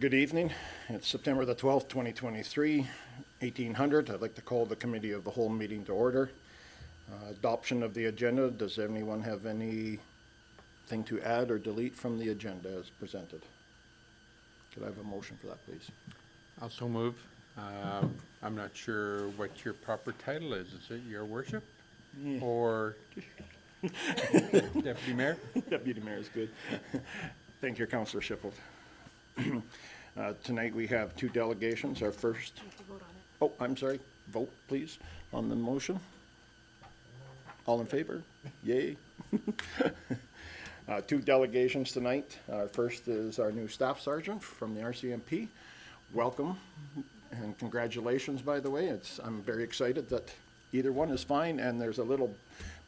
Good evening. It's September the 12th, 2023, 1800. I'd like to call the Committee of the Whole meeting to order. Adoption of the agenda. Does anyone have anything to add or delete from the agenda as presented? Could I have a motion for that, please? Also move. I'm not sure what your proper title is. Is it Your Worship? Yeah. Or Deputy Mayor? Deputy Mayor is good. Thank you, Councillor Shiffield. Tonight we have two delegations. Our first. You have to vote on it. Oh, I'm sorry. Vote, please, on the motion. All in favor? Yay. Two delegations tonight. First is our new staff sergeant from the RCMP. Welcome and congratulations, by the way. I'm very excited that either one is fine, and there's a little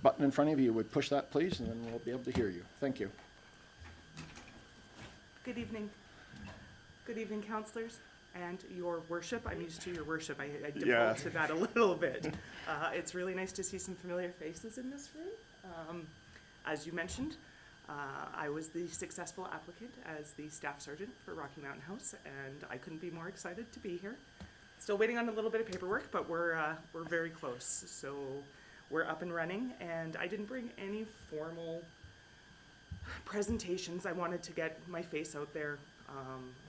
button in front of you. You would push that, please, and then we'll be able to hear you. Thank you. Good evening. Good evening, councillors and your worship. I'm used to your worship. I default to that a little bit. It's really nice to see some familiar faces in this room. As you mentioned, I was the successful applicant as the staff sergeant for Rocky Mountain House, and I couldn't be more excited to be here. Still waiting on a little bit of paperwork, but we're very close. So we're up and running, and I didn't bring any formal presentations. I wanted to get my face out there,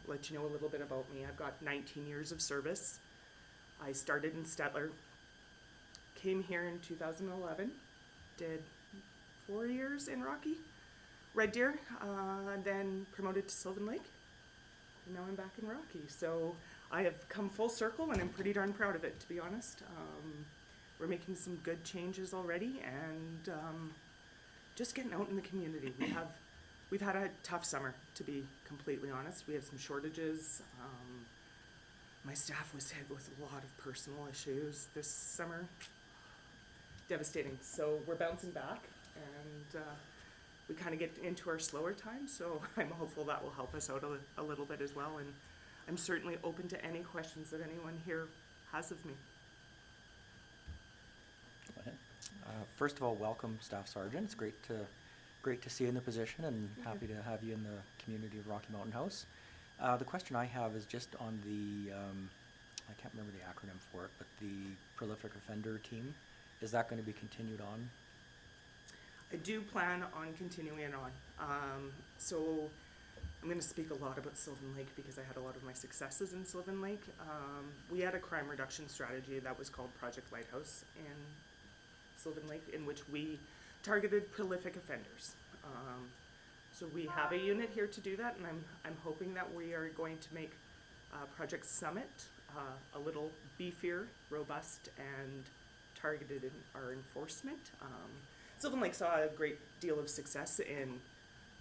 let you know a little bit about me. I've got 19 years of service. I started in Stettler, came here in 2011, did 4 years in Rocky, Red Deer, then promoted to Sylvan Lake, and now I'm back in Rocky. So I have come full circle, and I'm pretty darn proud of it, to be honest. We're making some good changes already, and just getting out in the community. We've had a tough summer, to be completely honest. We have some shortages. My staff was hit with a lot of personal issues this summer. Devastating. So we're bouncing back, and we kind of get into our slower time, so I'm hopeful that will help us out a little bit as well. And I'm certainly open to any questions that anyone here has of me. Go ahead. First of all, welcome, Staff Sergeant. It's great to see you in the position, and happy to have you in the community of Rocky Mountain House. The question I have is just on the, I can't remember the acronym for it, but the prolific offender team. Is that going to be continued on? I do plan on continuing it on. So I'm going to speak a lot about Sylvan Lake because I had a lot of my successes in Sylvan Lake. We had a crime reduction strategy that was called Project Lighthouse in Sylvan Lake, in which we targeted prolific offenders. So we have a unit here to do that, and I'm hoping that we are going to make Project Summit a little beefier, robust, and targeted in our enforcement. Sylvan Lake saw a great deal of success in,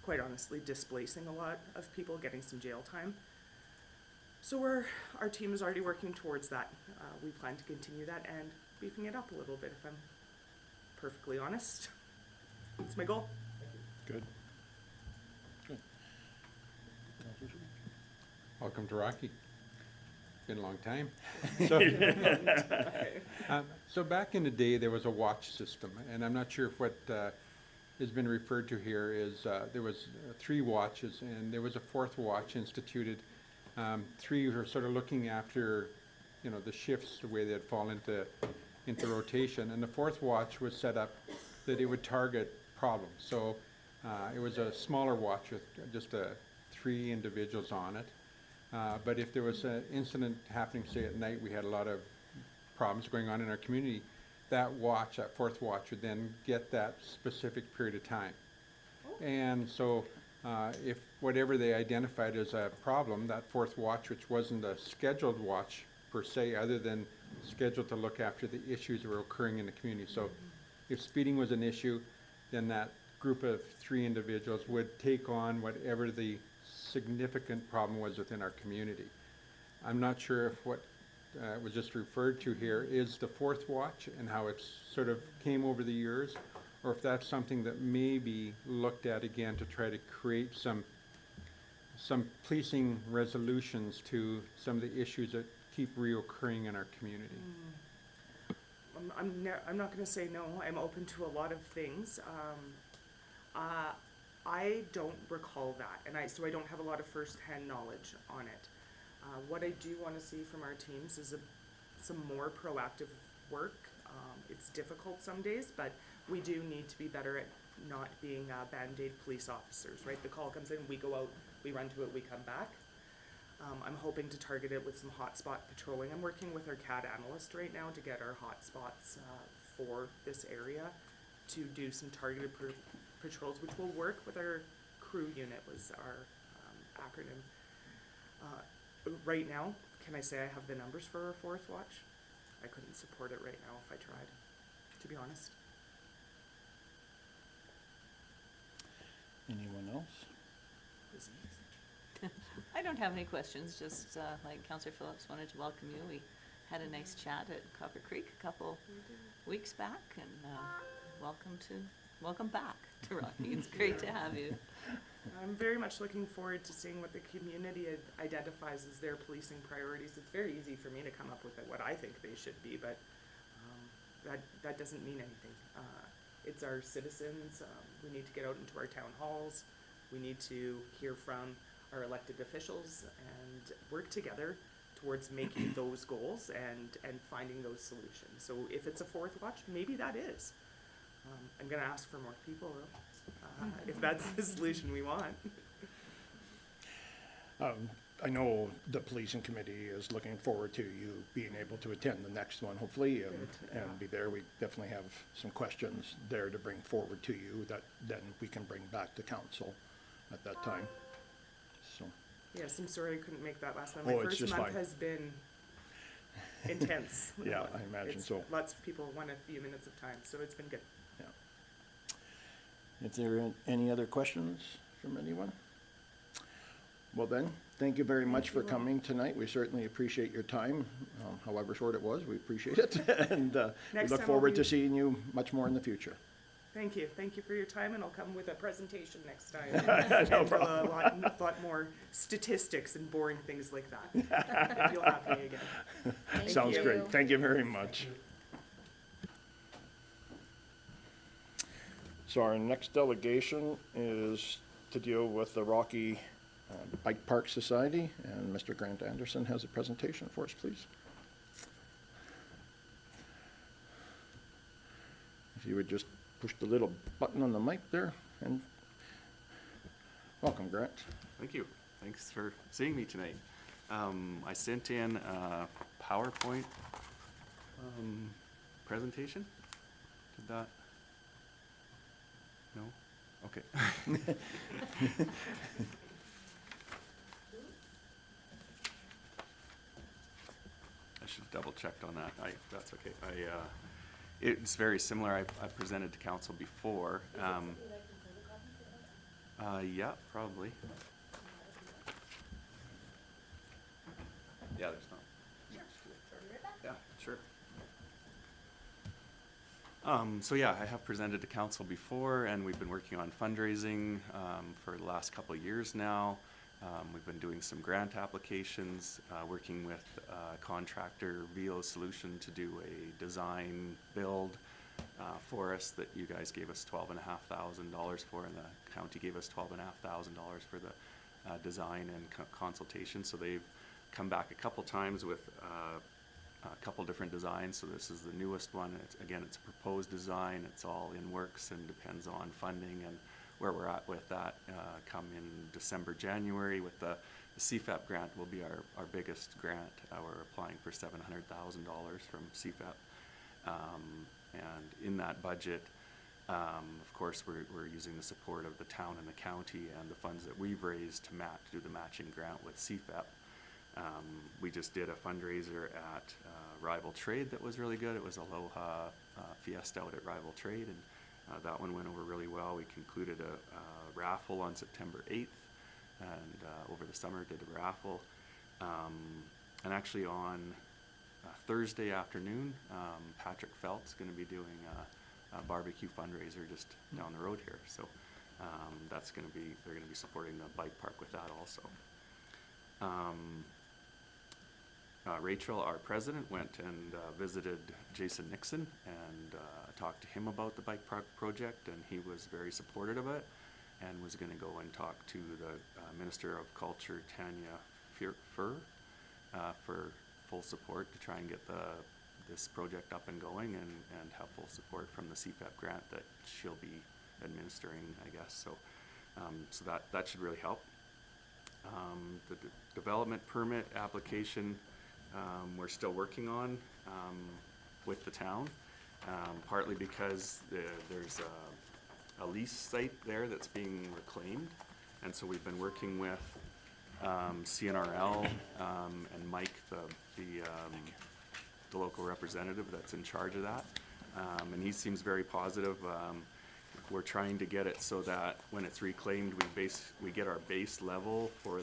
quite honestly, displacing a lot of people, getting some jail time. So our team is already working towards that. We plan to continue that and beefing it up a little bit, if I'm perfectly honest. That's my goal. Good. Good. Welcome to Rocky. Been a long time. So back in the day, there was a watch system, and I'm not sure if what has been referred to here is there was 3 watches, and there was a 4th watch instituted. 3 were sort of looking after, the shifts, the way they'd fall into rotation, and the 4th watch was set up that it would target problems. So it was a smaller watch with just 3 individuals on it. But if there was an incident happening, say at night, we had a lot of problems going on in our community, that watch, that 4th watch, would then get that specific period of time. And so if whatever they identified as a problem, that 4th watch, which wasn't a scheduled watch per se, other than scheduled to look after the issues that were occurring in the community. So if speeding was an issue, then that group of 3 individuals would take on whatever the significant problem was within our community. I'm not sure if what was just referred to here is the 4th watch and how it's sort of came over the years, or if that's something that may be looked at again to try to create some policing resolutions to some of the issues that keep reoccurring in our community. I'm not going to say no. I'm open to a lot of things. I don't recall that, and so I don't have a lot of first-hand knowledge on it. What I do want to see from our teams is some more proactive work. It's difficult some days, but we do need to be better at not being Band-Aid police officers, right? The call comes in, we go out, we run to it, we come back. I'm hoping to target it with some hotspot patrolling. I'm working with our CAD analyst right now to get our hotspots for this area to do some targeted patrols, which will work with our crew unit, was our acronym. Right now, can I say I have the numbers for our fourth watch? I couldn't support it right now if I tried, to be honest. Anyone else? I don't have any questions, just like Councillor Phillips, wanted to welcome you. We had a nice chat at Copper Creek a couple weeks back, and welcome back to Rocky. It's great to have you. I'm very much looking forward to seeing what the community identifies as their policing priorities. It's very easy for me to come up with what I think they should be, but that doesn't mean anything. It's our citizens. We need to get out into our town halls. We need to hear from our elected officials and work together towards making those goals and finding those solutions. So if it's a fourth watch, maybe that is. I'm gonna ask for more people though, if that's the solution we want. I know the policing committee is looking forward to you being able to attend the next one, hopefully, and be there. We definitely have some questions there to bring forward to you that then we can bring back to council at that time. So, Yes, I'm sorry I couldn't make that last one. Oh, My it's first just month fine. has been intense. Yeah, I imagine It's- so. Lots of people want a few minutes of time, so it's been good. yeah. If there are any other questions from anyone? Well then, thank you very much for coming tonight. We certainly appreciate your time, however short it was, we appreciate it. And we Next look time I'll forward to be- seeing you much more in the future. Thank you. Thank you for your time, and I'll come with a presentation next time. No And problem. a lot more statistics and boring things like that. If you'll have me again. Sounds you. great. Thank you very much. So our next delegation is to deal with the Rocky Bike Park Society, and Mr. Grant Anderson has a presentation for us, please. If you would just push the little button on the mic there, and welcome, Grant. Thank you. Thanks for seeing me tonight. I sent in a PowerPoint presentation. Did that? No? Okay. I should have double checked on that. That's okay. It's very similar. I presented to council before. Yeah, probably. Yeah, there's not. Yeah, sure. So yeah, I have presented to council before, and we've been working on fundraising for the last couple of years now. We've been doing some grant applications, working with contractor VO Solution to do a design build for us that you guys gave us $12,500 for, and the county gave us $12,500 for the design and consultation. So they've come back a couple times with a couple different designs. So this is the newest one. Again, it's a proposed design. It's all in works and depends on funding and where we're at with that. Come in December, January with the CFAP grant will be our biggest grant. We're applying for $700,000 from CFAP. And in that budget, of course, we're using the support of the town and the county and the funds that we've raised to do the matching grant with CFAP. We just did a fundraiser at Rival Trade that was really good. It was Aloha Fiesta out at Rival Trade, and that one went over really well. We concluded a raffle on September 8th, and over the summer did a raffle. And actually on Thursday afternoon, Patrick Felt's going to be doing a barbecue fundraiser just down the road here. So that's going to be, they're going to be supporting the bike park with that also. Rachel, our president, went and visited Jason Nixon and talked to him about the bike park project, and he was very supportive of it. and was gonna go and talk to the Minister of Culture, Tanya Fur, for full support to try and get this project up and going and have full support from the CFAP grant that she'll be administering, I guess. So, so that should really help. The development permit application, we're still working on with the town, partly because there's a lease site there that's being reclaimed. And so we've been working with CNRL and Mike, the local representative that's in charge of that. And he seems very positive. We're trying to get it so that when it's reclaimed, we get our base level for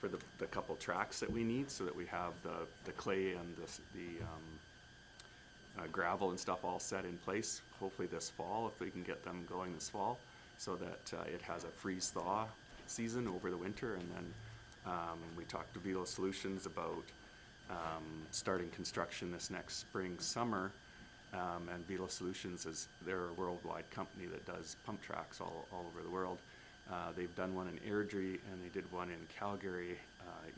the couple tracks that we need, so that we have the clay and the gravel and stuff all set in place, hopefully this fall, if we can get them going this fall, so that it has a freeze-thaw season over the winter. And then we talked to Velo Solutions about starting construction this next spring, summer. And Velo Solutions they're a worldwide company that does pump tracks all over the world. They've done one in Airdrie and they did one in Calgary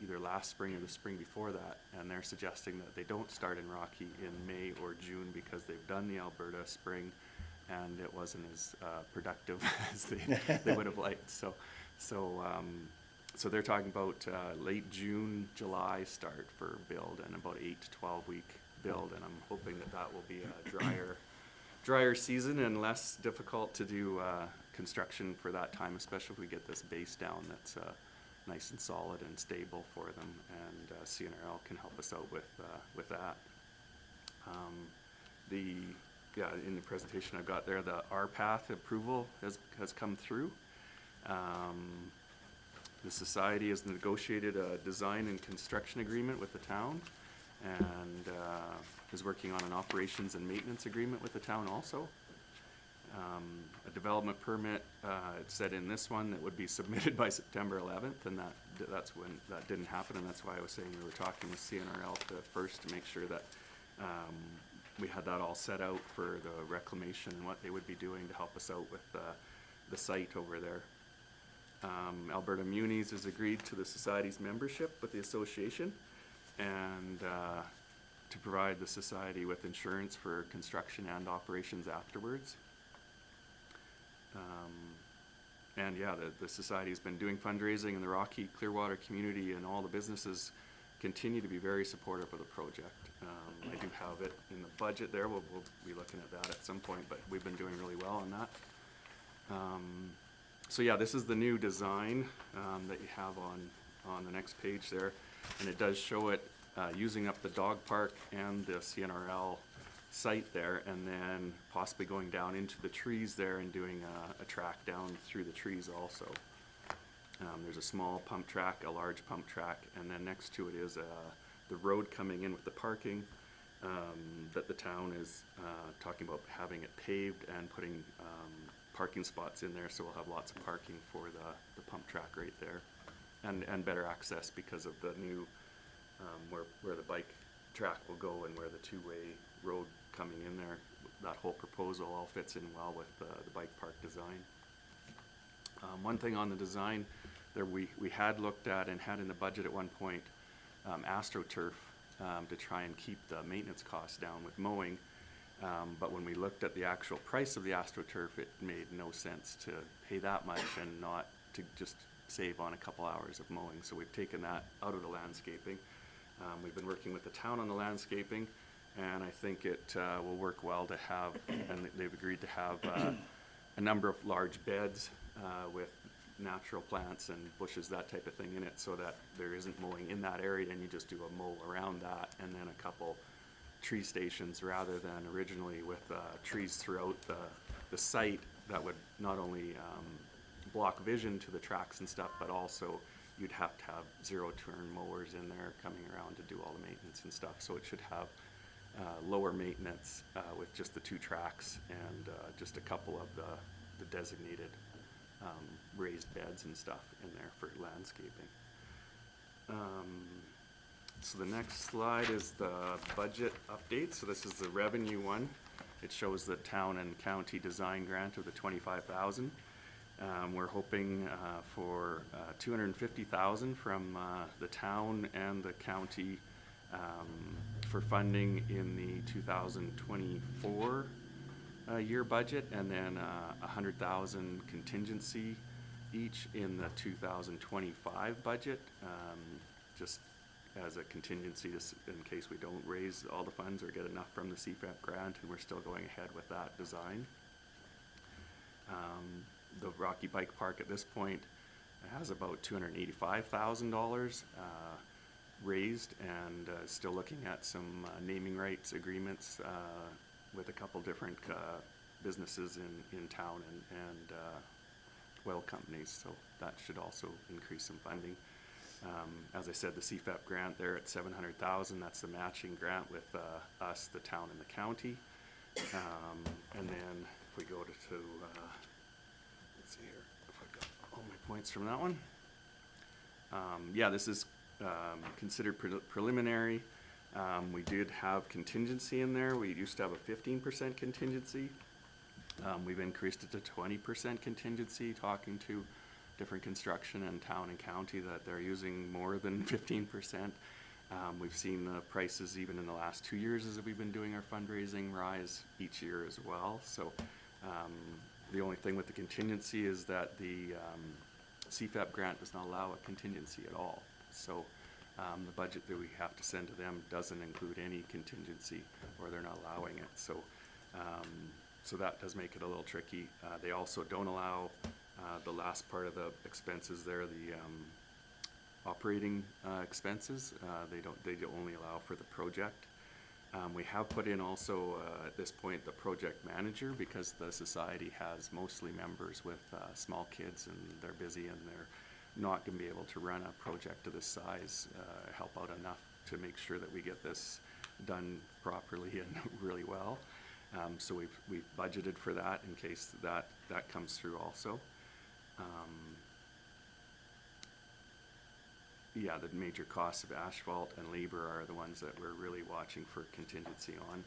either last spring or the spring before that. And they're suggesting that they don't start in Rocky in May or June because they've done the Alberta spring and it wasn't as productive as they would have liked. So they're talking about late June, July start for build, and about 8 to 12 week build. And I'm hoping that will be a drier season and less difficult to do construction for that time, especially if we get this base down that's nice and solid and stable for them. And CNRL can help us out with that. In the presentation I've got there, the RPath approval has come through. The society has negotiated a design and construction agreement with the town, and is working on an operations and maintenance agreement with the town also. A development permit, it said in this one that would be submitted by September 11th, and that's when that didn't happen, and that's why I was saying we were talking with CNRL first to make sure that we had that all set out for the reclamation and what they would be doing to help us out with the site over there. Alberta Munis has agreed to the society's membership with the association and to provide the society with insurance for construction and operations afterwards. And yeah, the society's been doing fundraising in the Rocky Clearwater community, and all the businesses continue to be very supportive of the project. I do have it in the budget there. We'll be looking at that at some point, but we've been doing really well on that. So yeah, this is the new design that you have on the next page there, and it does show it using up the dog park and the CNRL site there, and then possibly going down into the trees there and doing a track down through the trees also. There's a small pump track, a large pump track, and then next to it is the road coming in with the parking that the town is talking about having it paved and putting parking spots in there, so we'll have lots of parking for the pump track right there, and better access because of the new where the bike track will go and where the two-way road coming in there. That whole proposal all fits in well with the bike park design. One thing on the design there, we had looked at and had in the budget at one point AstroTurf to try and keep the maintenance costs down with mowing. But when we looked at the actual price of the AstroTurf, it made no sense to pay that much and not to just save on a couple hours of mowing. So we've taken that out of the landscaping. We've been working with the town on the landscaping, and I think it will work well to have, and they've agreed to have a number of large beds with natural plants and bushes, that type of thing in it, so that there isn't mowing in that area and you just do a mow around that, and then a couple tree stations rather than originally with trees throughout the site that would not only block vision to the tracks and stuff, but also you'd have to have zero-turn mowers in there coming around to do all the maintenance and stuff. So it should have lower maintenance with just the two tracks and just a couple of the designated raised beds and stuff in there for landscaping. So the next slide is the budget update. So this is the revenue one. It shows the town and county design grant of the $25,000. We're hoping for $250,000 from the town and the county for funding in the 2024 year budget, and then $100,000 contingency each in the 2025 budget, just as a contingency in case we don't raise all the funds or get enough from the CFAP grant, and we're still going ahead with that design. The Rocky Bike Park at this point has about $285,000 raised, and still looking at some naming rights agreements with a couple different businesses in town and oil companies, so that should also increase some funding. As I said, the CFAP grant there at $700,000, that's the matching grant with us, the town, and the county. And then if we go to let's see here, if I've got all my points from that one. Yeah, this is considered preliminary. We did have contingency in there. We used to have a 15% contingency. We've increased it to 20% contingency, talking to different construction and town and county that they're using more than 15%. We've seen the prices even in the last 2 years as we've been doing our fundraising rise each year as well. So the only thing with the contingency is that the CFAP grant does not allow a contingency at all. So the budget that we have to send to them doesn't include any contingency, or they're not allowing it. So so that does make it a little tricky. They also don't allow the last part of the expenses there, the operating expenses. They only allow for the project. We have put in also at this point the project manager, because the society has mostly members with small kids, and they're busy and they're not going to be able to run a project of this size, help out enough to make sure that we get this done properly and really well. So we've budgeted for that in case that comes through also. Yeah, the major costs of asphalt and labor are the ones that we're really watching for contingency on.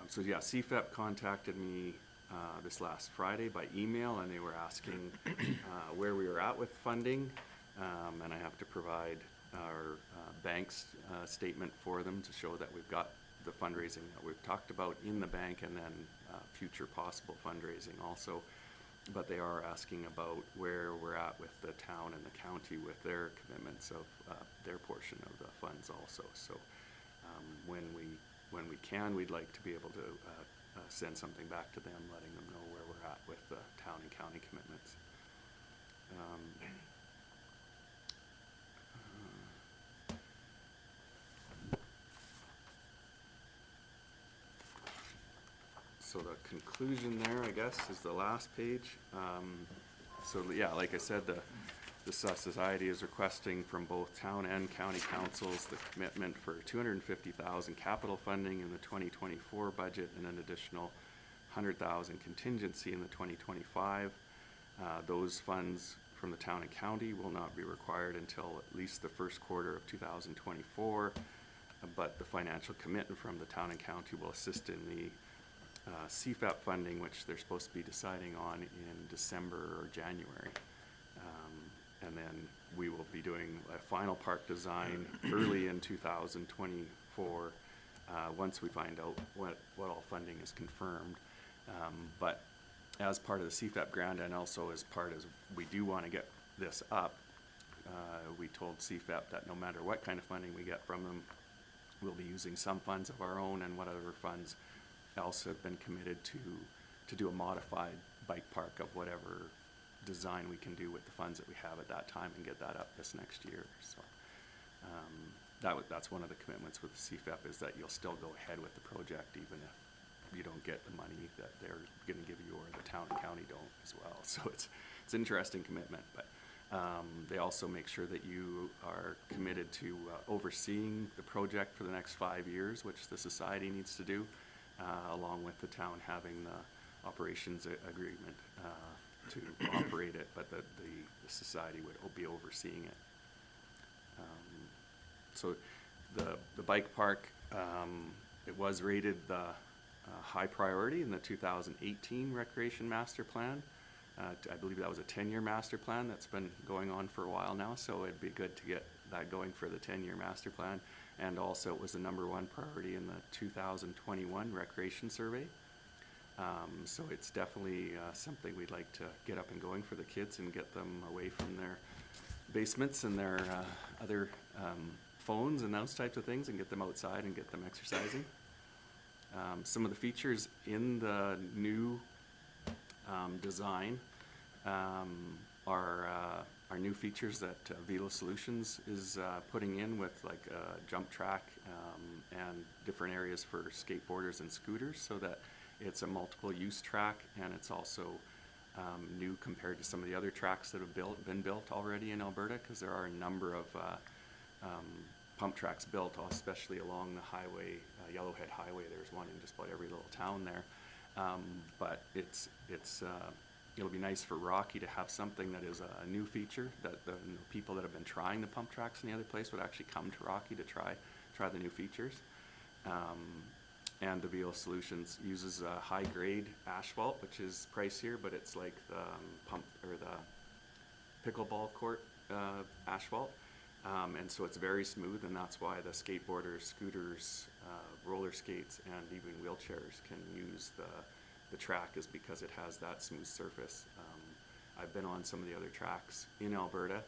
So yeah, CFAP contacted me this last Friday by email, and they were asking where we were at with funding, and I have to provide our bank's statement for them to show that we've got the fundraising that we've talked about in the bank, and then future possible fundraising also. But they are asking about where we're at with the town and the county with their commitments of their portion of the funds also. So when we can, we'd like to be able to send something back to them, letting them know where we're at with the town and county commitments. So the conclusion there, I guess, is the last page. So yeah, like I said, the society is requesting from both town and county councils the commitment for $250,000 capital funding in the 2024 budget, and an additional $100,000 contingency in the 2025. Those funds from the town and county will not be required until at least the first quarter of 2024, but the financial commitment from the town and county will assist in the CFAP funding, which they're supposed to be deciding on in December or January. And then we will be doing a final park design early in 2024 once we find out what all funding is confirmed. But as part of the CFAP grant, and also as part as we do want to get this up, we told CFAP that no matter what kind of funding we get from them, we'll be using some funds of our own, and whatever funds else have been committed to do a modified bike park of whatever design we can do with the funds that we have at that time, and get that up this next year. So that's one of the commitments with the CFAP, is that you'll still go ahead with the project even if you don't get the money that they're going to give you, or the town and county don't as well. So it's an interesting commitment, but they also make sure that you are committed to overseeing the project for the next 5 years, which the society needs to do, along with the town having the operations agreement to operate it, but the society would be overseeing it. So the bike park, it was rated the high priority in the 2018 Recreation Master Plan. I believe that was a 10-year master plan that's been going on for a while now, so it'd be good to get that going for the 10-year master plan. And also it was the #1 priority in the 2021 Recreation Survey. So it's definitely something we'd like to get up and going for the kids and get them away from their basements and their other phones and those types of things, and get them outside and get them exercising. Some of the features in the new design are new features that Velo Solutions is putting in, with like a jump track and different areas for skateboarders and scooters, so that it's a multiple use track, and it's also new compared to some of the other tracks that have been built already in Alberta, because there are a number of pump tracks built, especially along the highway, Yellowhead Highway. There's one in just about every little town there. But it'll be nice for Rocky to have something that is a new feature, that the people that have been trying the pump tracks in the other place would actually come to Rocky to try the new features. And the Velo Solutions uses a high-grade asphalt, which is pricier, but it's like the the pickleball court asphalt. And so it's very smooth, and that's why the skateboarders, scooters, roller skates, and even wheelchairs can use the track, is because it has that smooth surface. I've been on some of the other tracks in Alberta,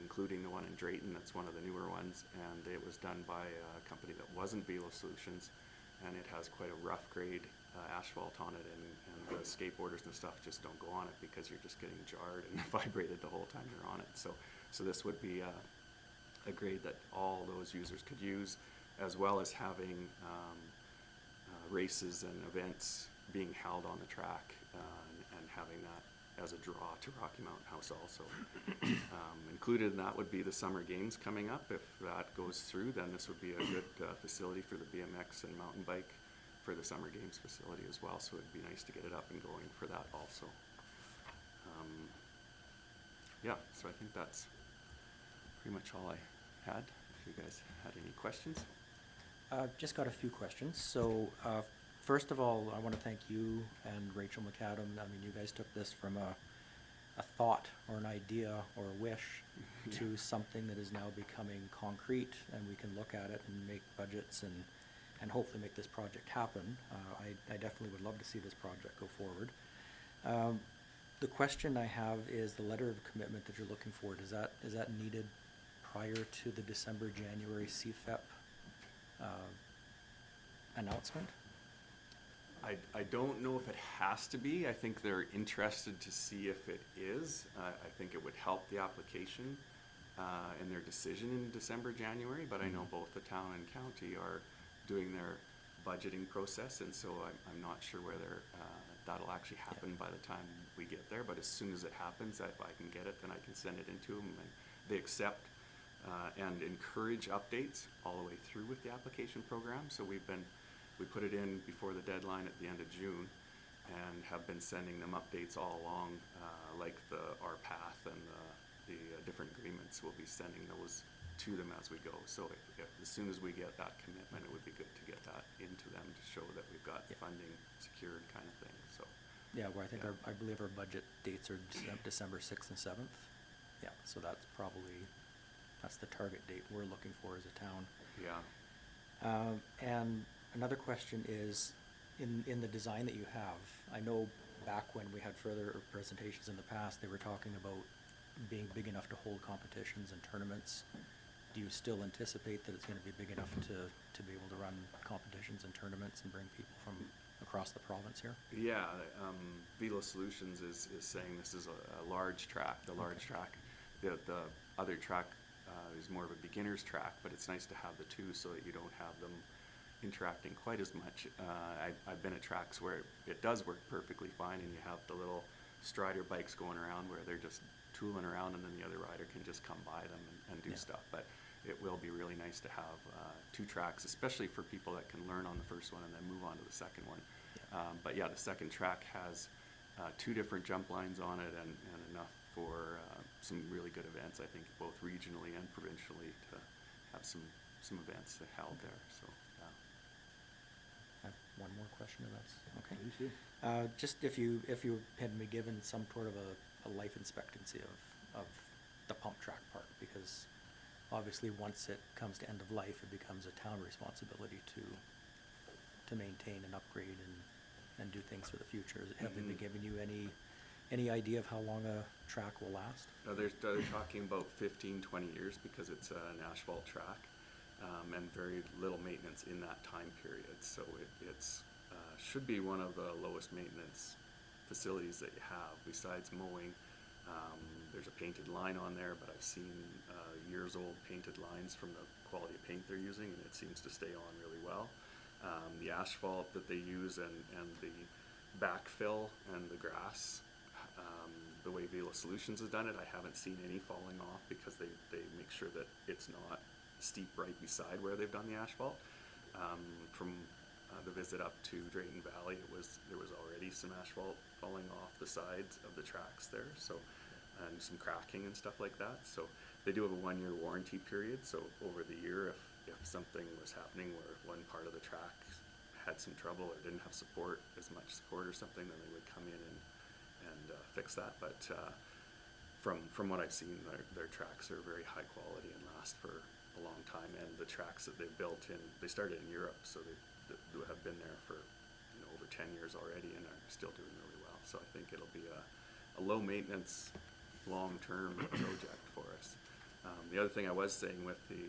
including the one in Drayton. That's one of the newer ones, and it was done by a company that wasn't Velo Solutions, and it has quite a rough grade asphalt on it, and the skateboarders and stuff just don't go on it, because you're just getting jarred and vibrated the whole time you're on it. So this would be a grade that all those users could use, as well as having races and events being held on the track, and having that as a draw to Rocky Mountain House also. Included in that would be the summer games coming up. If that goes through, then this would be a good facility for the BMX and mountain bike for the summer games facility as well. So it'd be nice to get it up and going for that also. Yeah, so I think that's pretty much all I had. If you guys had any questions. Just got a few questions. So, first of all, I want to thank you and Rachel McAdam. I mean, you guys took this from a thought or an idea or a wish to something that is now becoming concrete, and we can look at it and make budgets and hopefully make this project happen. I definitely would love to see this project go forward. The question I have is the letter of commitment that you're looking for. Is that needed prior to the December-January CFEP announcement? I don't know if it has to be. I think they're interested to see if it is. I think it would help the application in their decision in December, January, but I know both the town and county are doing their budgeting process, and so I'm not sure whether that'll actually happen by the time we get there. But as soon as it happens, if I can get it, then I can send it into them, and they accept and encourage updates all the way through with the application program. So we put it in before the deadline at the end of June, and have been sending them updates all along, like our path and the different agreements. We'll be sending those to them as we go. So if as soon as we get that commitment, it would be good to get that into them to show that we've got funding secured, kind of thing. So Yeah, well, I believe our budget dates are December 6th and 7th. Yeah, so that's the target date we're looking for as a town. yeah. And another question is, in the design that you have, I know back when we had further presentations in the past, they were talking about being big enough to hold competitions and tournaments. Do you still anticipate that it's going to be big enough to be able to run competitions and tournaments and bring people from across the province here? Yeah, Velo Solutions is saying this is a large track. The large track, the other track is more of a beginner's track, but it's nice to have the two so that you don't have them interacting quite as much. I've been at tracks where it does work perfectly fine, and you have the little strider bikes going around where they're just tooling around, and then the other rider can just come by them and do stuff. But it will be really nice to have two tracks, especially for people that can learn on the first one and then move on to the second one. But yeah, the second track has two different jump lines on it, and enough for some really good events, I think, both regionally and provincially, to have some some events held there, so, yeah. I have one more question, if that's okay. Just if you had been given some sort of a life expectancy of the pump track park, because obviously once it comes to end of life, it becomes a town responsibility to maintain and upgrade and do things for the future. Have they been giving you any idea of how long a track will last? They're talking about 15, 20 years because it's an asphalt track, and very little maintenance in that time period. So it's should be one of the lowest maintenance facilities that you have besides mowing. There's a painted line on there, but I've seen years old painted lines from the quality of paint they're using, and it seems to stay on really well. The asphalt that they use and the backfill and the grass, the way Vela Solutions has done it, I haven't seen any falling off because they make sure that it's not steep right beside where they've done the asphalt. From the visit up to Drayton Valley, there was already some asphalt falling off the sides of the tracks there, so, and some cracking and stuff like that. So they do have a 1-year warranty period, so over the year, if something was happening where one part of the track had some trouble or didn't have as much support or something, then they would come in and fix that. But from what I've seen, their tracks are very high quality and last for a long time. And the tracks that they've built they started in Europe, so they have been there for over 10 years already and are still doing really well. So I think it'll be a low maintenance, long term project for us. The other thing I was saying with the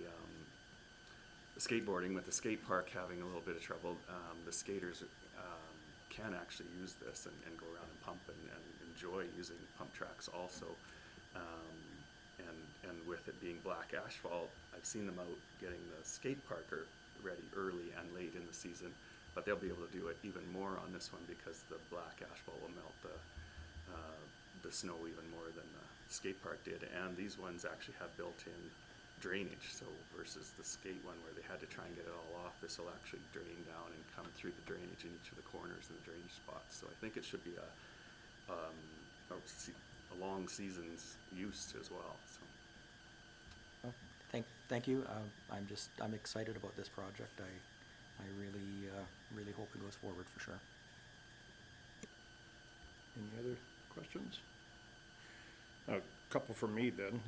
skateboarding, with the skate park having a little bit of trouble, the skaters can actually use this and go around and pump and enjoy using pump tracks also. And with it being black asphalt, I've seen them out getting the skate park ready early and late in the season, but they'll be able to do it even more on this one because the black asphalt will melt the snow even more than the skate park did. And these ones actually have built-in drainage, so versus the skate one where they had to try and get it all off, this will actually drain down and come through the drainage in each of the corners and the drainage spots. So I think it should be a long season's use as well. So. Well, thank you. I'm excited about this project. I really hope it goes forward for sure. Any other questions? A couple from me then.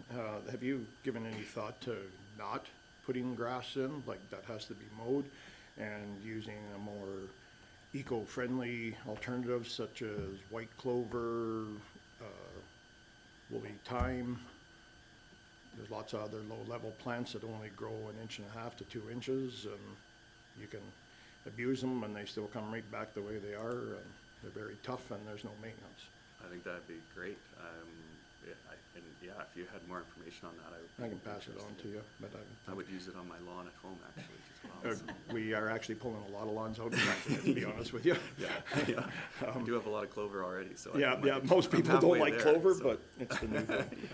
Have you given any thought to not putting grass in, like that has to be mowed, and using a more eco-friendly alternative such as white clover, woolly thyme? There's lots of other low-level plants that only grow 1.5 to 2 inches, and you can abuse them and they still come right back the way they are, and they're very tough and there's no maintenance. I think that'd be great. If you had more information on that, I can pass it on to you, but I would use it on my lawn at home actually as well. So. we are actually pulling a lot of lawns out, to be honest with you. Yeah. We do have a lot of clover already, so. Most I'm people don't halfway like there, clover, so. but it's the new thing.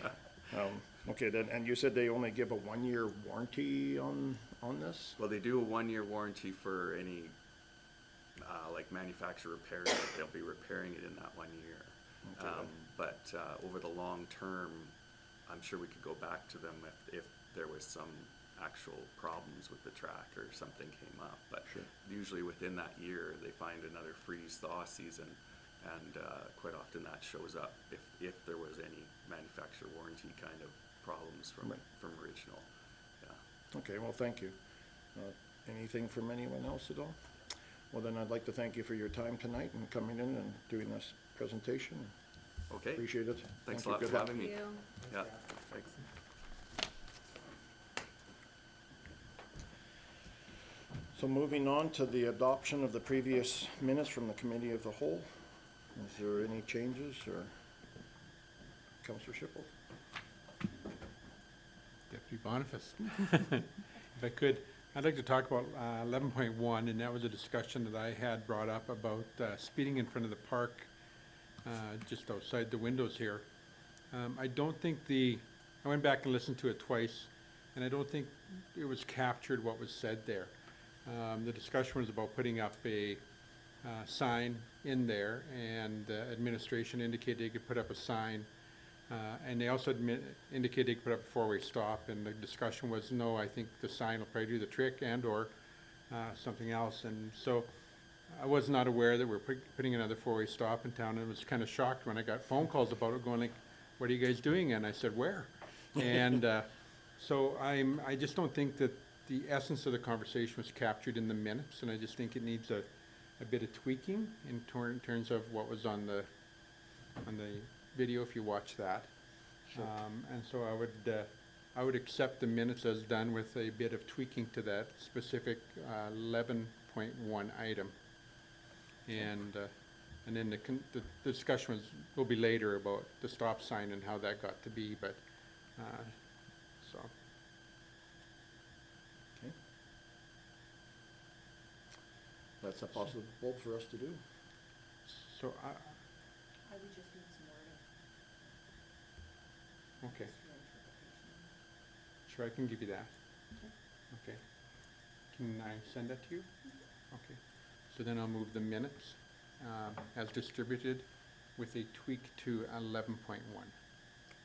Okay, then, and you said they only give a 1-year warranty on this? Well, they do a 1-year warranty for any, like manufacturer repairs, that they'll be repairing it in that 1 year. Okay. But over the long term, I'm sure we could go back to them if there was some actual problems with the track or something came up. But Sure. usually within that year, they find another freeze-thaw season, and quite often that shows up if there was any manufacturer warranty kind of problems from Right. original. Yeah. Okay, well, thank you. Anything from anyone else at all? Well, then I'd like to thank you for your time tonight and coming in and doing this presentation. Okay. Appreciate it. Thanks Thank a lot you. for Good luck. having me. Thank you. Yeah. Thanks. So moving on to the adoption of the previous minutes from the Committee of the Whole. Is there any changes, or Councillor Schipel? Deputy Boniface. If I could, I'd like to talk about 11.1, and that was a discussion that I had brought up about speeding in front of the park, just outside the windows here. I don't think I went back and listened to it twice, and I don't think it was captured what was said there. The discussion was about putting up a sign in there, and the administration indicated they could put up a sign And they also indicated they could put up a four-way stop, and the discussion was, no, I think the sign will probably do the trick and/or something else. And so I was not aware that we're putting another four-way stop in town, and was kind of shocked when I got phone calls about it, going like, what are you guys doing? And I said, where? And so I just don't think that the essence of the conversation was captured in the minutes, and I just think it needs a bit of tweaking in terms of what was on the video, if you watch that. And so I would accept the minutes as done with a bit of tweaking to that specific 11.1 item. And then the discussion will be later about the stop sign and how that got to be, but, so. Okay. That's a possible for us to do. So, I would just need some wording. okay, Just for interpretation. sure, I can give you that. Okay. Can I send that to you? Okay. So then I'll move the minutes as distributed with a tweak to 11.1,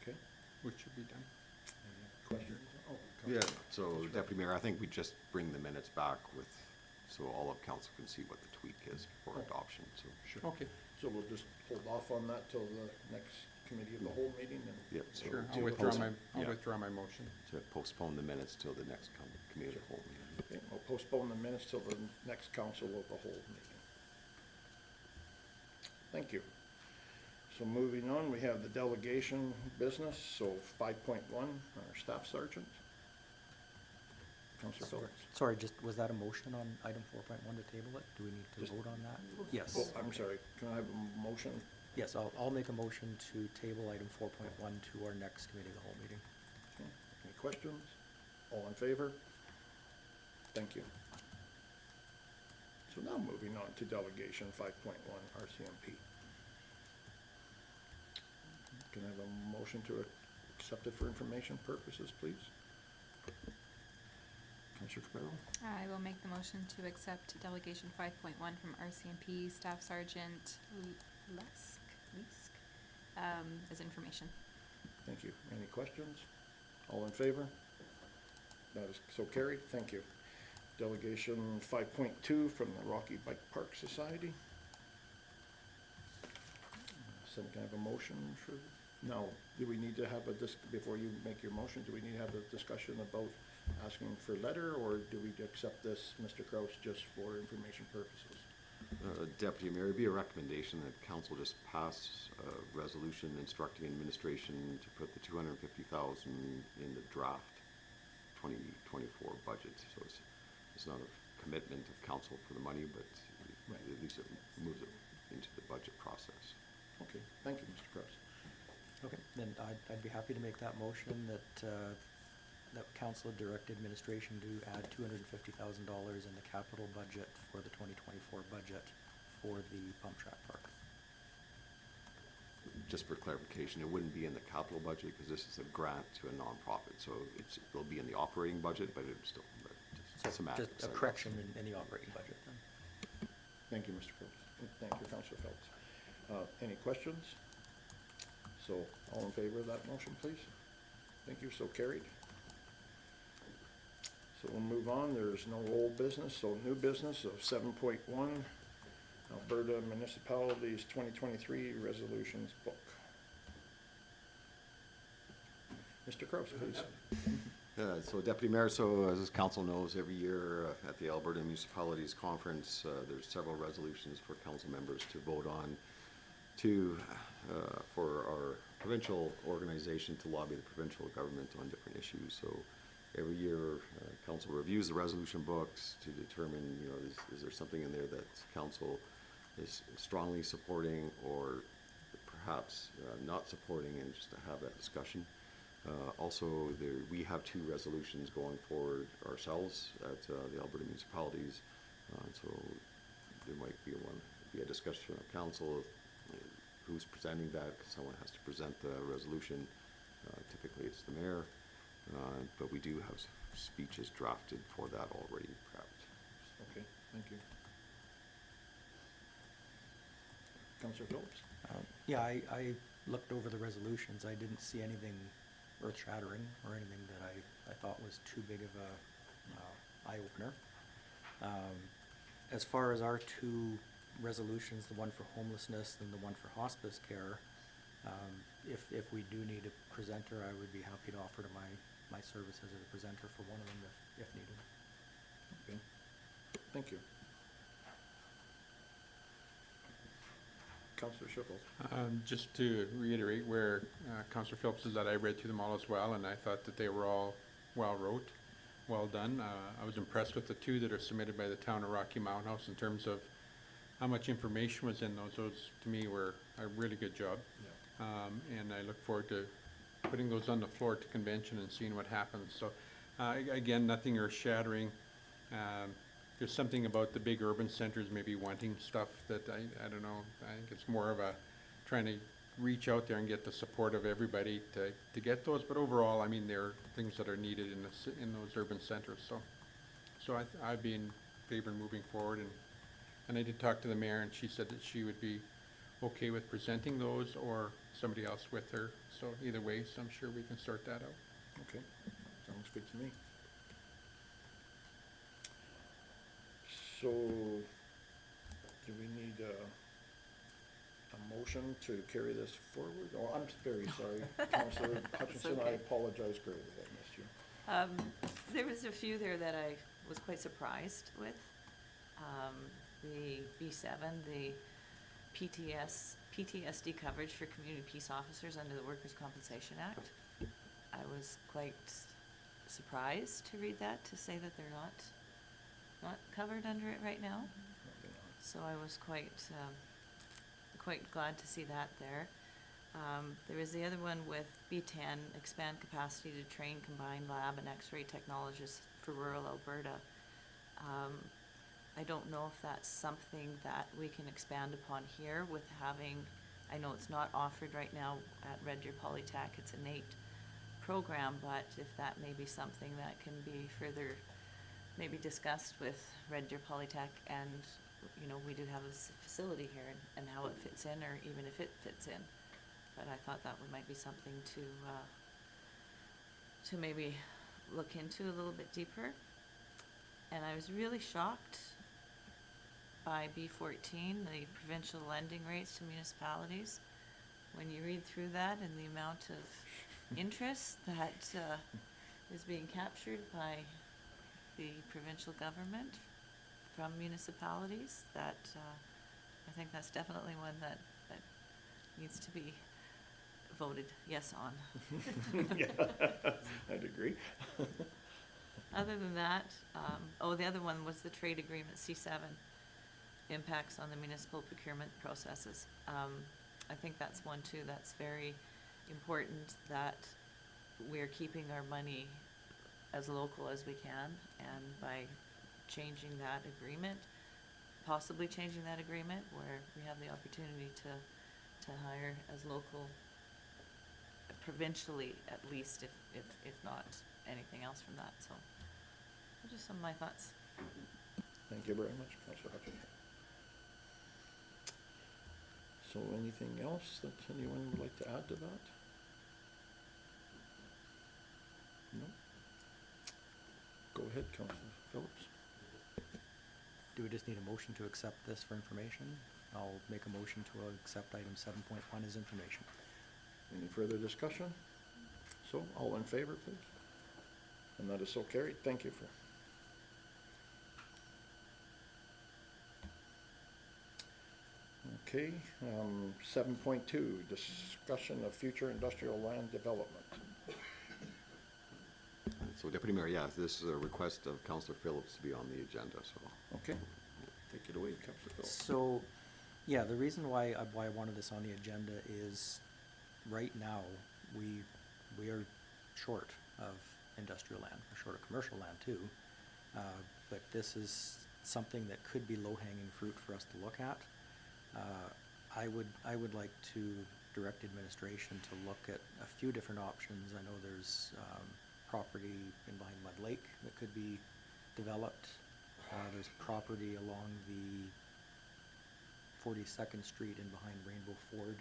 Okay. which should be done. Any questions? Oh, Yeah, Councilor. so Deputy Mayor, I think we just bring the minutes back with, so all of council can see what the tweak is before adoption, so. Sure. Okay, So we'll just hold off on that till the next committee of the whole meeting and. Yep, so sure, to I'll withdraw post- I'll yeah, withdraw my motion. To postpone the minutes till the next committee of the whole meeting. Okay, we'll postpone the minutes till the next council of the whole meeting. Thank you. So moving on, we have the delegation business, so 5.1, our staff sergeant. Councilor Phillips. Sorry, just, was that a motion on item 4.1 to table it? Do we need to Just- vote on that? Yes. Oh, I'm sorry, can I have a motion? Yes, I'll make a motion to table item 4.1 to our next committee of the whole meeting. Okay, any questions? All in favor? Thank you. So now moving on to delegation 5.1 RCMP. Can I have a motion to accept it for information purposes, please? Councilor Capero? I will make the motion to accept delegation 5.1 from RCMP Staff Sergeant Lesk, as information. Thank you. Any questions? All in favor? That is so carried. Thank you. Delegation 5.2 from the Rocky Bike Park Society. So can I have a motion for, no, do we need to have before you make your motion, do we need to have a discussion about asking for letter, or do we accept this, Mr. Kraus, just for information purposes? Deputy Mayor, it'd be a recommendation that council just pass a resolution instructing administration to put the $250,000 in the draft 2024 budget. So it's not a commitment of council for the money, but Right. at least it moves it into the budget process. Okay, thank you, Mr. Kraus. Okay, then I'd be happy to make that motion that, that council direct administration to add $250,000 in the capital budget for the 2024 budget for the pump track park. Just for clarification, it wouldn't be in the capital budget because this is a grant to a nonprofit. So it'll be in the operating budget, but it's still, but just So semantics. just a correction in the operating budget then. Thank you, Mr. Kraus. And thank you, Councilor Phelps. Any questions? So, all in favor of that motion, please? Thank you, so carried. So we'll move on, there's no old business, so new business of 7.1, Alberta Municipalities 2023 Resolutions Book. Mr. Kraus, please. So Deputy Mayor, so as this council knows, every year at the Alberta Municipalities Conference, there's several resolutions for council members to vote on for our provincial organization to lobby the provincial government on different issues. So every year, council reviews the resolution books to determine, is there something in there that council is strongly supporting or perhaps not supporting, and just to have that discussion. Also, we have two resolutions going forward ourselves at the Alberta Municipalities. So there might be a discussion of council, who's presenting that, because someone has to present the resolution. Typically, it's the mayor, but we do have speeches drafted for that already prepped. Okay, thank you. Councilor Phillips? Yeah, I looked over the resolutions, I didn't see anything earth-shattering or anything that I thought was too big of a eye-opener. As far as our two resolutions, the one for homelessness and the one for hospice care, if we do need a presenter, I would be happy to offer to my services as a presenter for one of them if needed. Okay. Thank you. Councillor Schiffels. Just to reiterate where Councillor Phillips is, that I read through them all as well, and I thought that they were all well wrote, well done. I was impressed with the two that are submitted by the town of Rocky Mountain House in terms of how much information was in those. Those, to me, were a really good job. And I look forward to putting those on the floor to convention and seeing what happens. So, again, nothing earth-shattering. There's something about the big urban centers maybe wanting stuff that I don't know. I think it's more of a trying to reach out there and get the support of everybody to get those. But overall, I mean, there are things that are needed in those urban centers. So I'd be in favor of moving forward. And I did talk to the mayor, and she said that she would be okay with presenting those or somebody else with her. So either way, so I'm sure we can sort that out. Okay, sounds good to me. So, do we need a motion to carry this forward? Oh, I'm very sorry, Councillor Hutchinson, I okay. apologize greatly, I missed you. There was a few there that I was quite surprised with. The B7, the PTSD coverage for community peace officers under the Workers' Compensation Act. I was quite surprised to read that, to say that they're not covered under it right now. So I was quite glad to see that there. There was the other one with B10, expand capacity to train combined lab and X-ray technologists for rural Alberta. I don't know if that's something that we can expand upon here with having, I know it's not offered right now at Red Deer Polytech, it's a NAIT program, but if that may be something that can be further maybe discussed with Red Deer Polytech, and, you know, we do have a facility here and how it fits in, or even if it fits in. But I thought that might be something to maybe look into a little bit deeper. And I was really shocked by B14, the provincial lending rates to municipalities. When you read through that and the amount of interest that is being captured by the provincial government from municipalities, that I think that's definitely one that needs to be voted yes on. Yeah, I'd agree. Other than that, the other one was the trade agreement, C7, impacts on the municipal procurement processes. I think that's one too, that's very important, that we're keeping our money as local as we can, and by changing that agreement, possibly changing that agreement where we have the opportunity to hire as local, provincially at least, if not anything else from that. So those are just some of my thoughts. Thank you very much, Councillor Hutchinson. So anything else that anyone would like to add to that? No? Go ahead, Councillor Phillips. Do we just need a motion to accept this for information? I'll make a motion to accept item 7.1 as information. Any further discussion? So, all in favor, please? And that is so carried. Thank you for. Okay, 7.2, discussion of future industrial land development. So Deputy Mayor, yeah, this is a request of Councillor Phillips to be on the agenda, so. Okay, take it away, Councillor Phillips. So, yeah, the reason why I wanted this on the agenda is right now, we are short of industrial land, we're short of commercial land too. But this is something that could be low-hanging fruit for us to look at. I would like to direct administration to look at a few different options. I know there's property in behind Mud Lake that could be developed. There's property along the 42nd Street and behind Rainbow Ford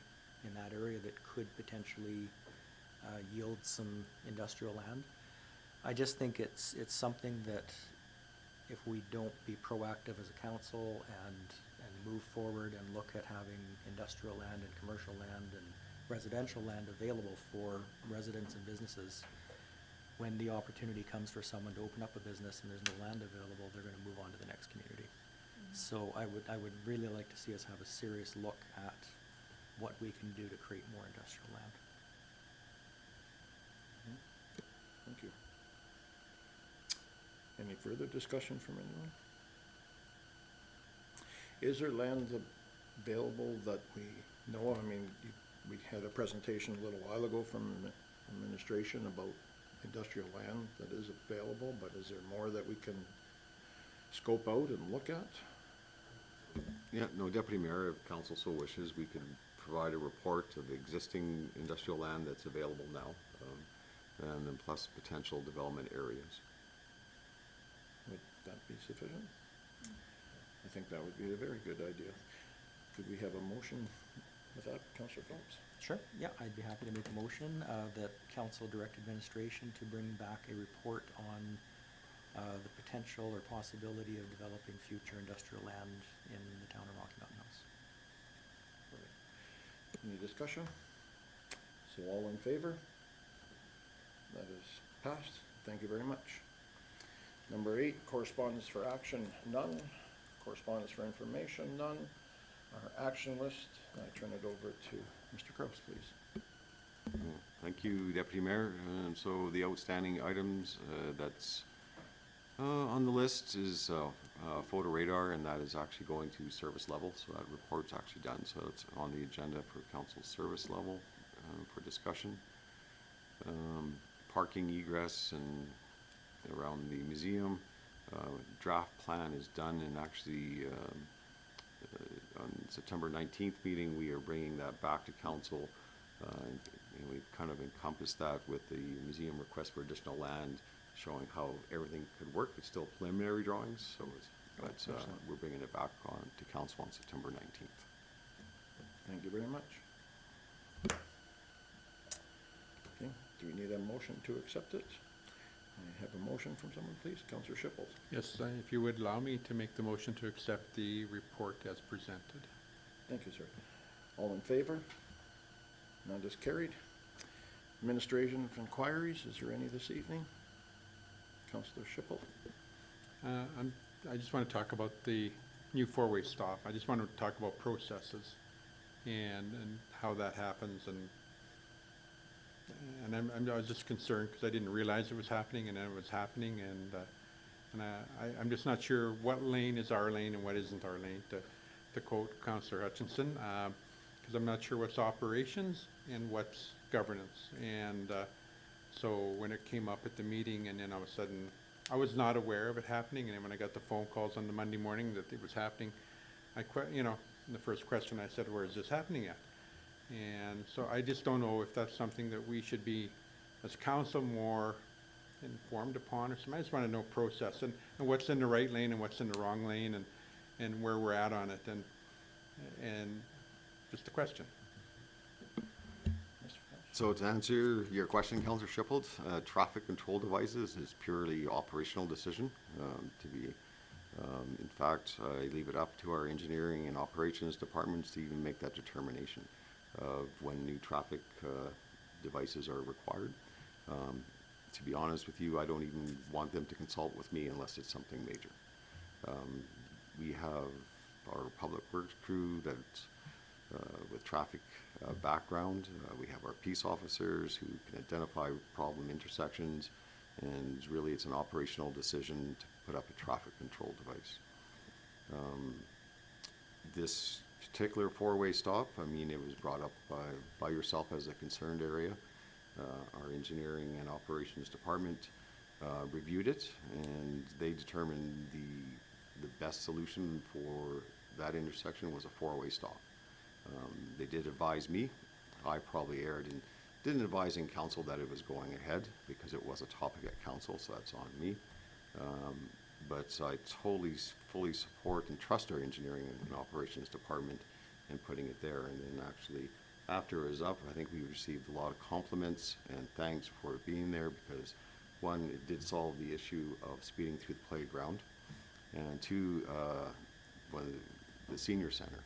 in that area that could potentially yield some industrial land. I just think it's something that if we don't be proactive as a council and move forward and look at having industrial land and commercial land and residential land available for residents and businesses, when the opportunity comes for someone to open up a business and there's no land available, they're gonna move on to the next community. So I would really like to see us have a serious look at what we can do to create more industrial land. Thank you. Any further discussion from anyone? Is there land available that we know of? I mean, we had a presentation a little while ago from administration about industrial land that is available, but is there more that we can scope out and look at? Yeah, no, Deputy Mayor, if council so wishes, we could provide a report of existing industrial land that's available now, and then plus potential development areas. Would that be sufficient? I think that would be a very good idea. Could we have a motion with that, Councillor Phillips? Sure, yeah, I'd be happy to make a motion that council direct administration to bring back a report on the potential or possibility of developing future industrial land in the town of Rocky Mountain House. Any discussion? So all in favor? That is passed. Thank you very much. Number 8, correspondence for action, none. Correspondence for information, none. Our action list, I turn it over to Mr. Kraus, please. Thank you, Deputy Mayor. So the outstanding items that's on the list is photo radar, and that is actually going to service level. So that report's actually done. So it's on the agenda for council service level for discussion. Parking egress and around the museum. Draft plan is done, and actually on September 19th meeting, we are bringing that back to council. And we've kind of encompassed that with the museum request for additional land, showing how everything could work. It's still preliminary drawings, so it's, we're bringing it back on to council on September 19th. Thank you very much. Okay, do we need a motion to accept it? I have a motion from someone, please. Councillor Schiffels. Yes, if you would allow me to make the motion to accept the report as presented. Thank you, sir. All in favor? None is carried. Administration of inquiries, is there any this evening? Councillor Schiffel. I just want to talk about the new four-way stop. I just want to talk about processes and how that happens, and I was just concerned because I didn't realize it was happening, and then it was happening, and I'm just not sure what lane is our lane and what isn't our lane, to quote Councillor Hutchinson, because I'm not sure what's operations and what's governance. And so when it came up at the meeting, and then all of a sudden, I was not aware of it happening, and then when I got the phone calls on the Monday morning that it was happening, the first question I said, where is this happening at? And so I just don't know if that's something that we should be, as council, more informed upon, or something. I just want to know process and what's in the right lane and what's in the wrong lane, and where we're at on it, and just a question. So to answer your question, Councillor Schiffel, traffic control devices is purely operational decision to be. In fact, I leave it up to our engineering and operations departments to even make that determination of when new traffic devices are required. To be honest with you, I don't even want them to consult with me unless it's something major. We have our public works crew that's with traffic background. We have our peace officers who can identify problem intersections, and really it's an operational decision to put up a traffic control device. This particular four-way stop, I mean, it was brought up by yourself as a concerned area. Our engineering and operations department reviewed it, and they determined the best solution for that intersection was a four-way stop. They did advise me. I probably erred and didn't advise in council that it was going ahead because it was a topic at council, so that's on me. But I totally, fully support and trust our engineering and operations department in putting it there. And then actually, after it was up, I think we received a lot of compliments and thanks for being there because, one, it did solve the issue of speeding through the playground, and two, when the senior center,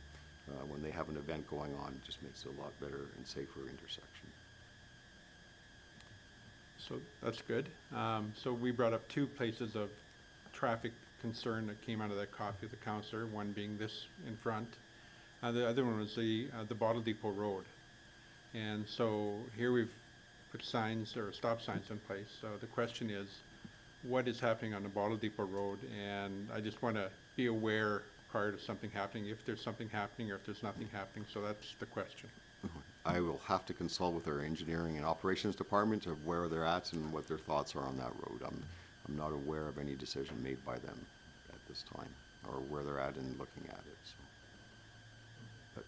when they have an event going on, it just makes it a lot better and safer intersection. So that's good. So we brought up two places of traffic concern that came out of that copy of the counselor, one being this in front. The other one was the Bottle Depot Road. And so here we've put signs or stop signs in place. So the question is, what is happening on the Bottle Depot Road? And I just want to be aware prior to something happening, if there's something happening or if there's nothing happening. So that's the question. I will have to consult with our engineering and operations department of where they're at and what their thoughts are on that road. I'm not aware of any decision made by them at this time, or where they're at in looking at it, so. But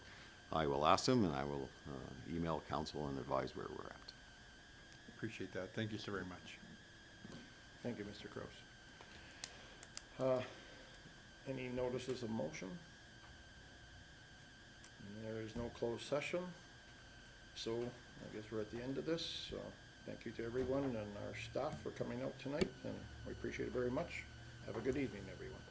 I will ask them, and I will email council and advise where we're at. Appreciate that. Thank you so very much. Thank you, Mr. Kraus. Any notices of motion? There is no closed session, so I guess we're at the end of this. So thank you to everyone and our staff for coming out tonight, and we appreciate it very much. Have a good evening, everyone.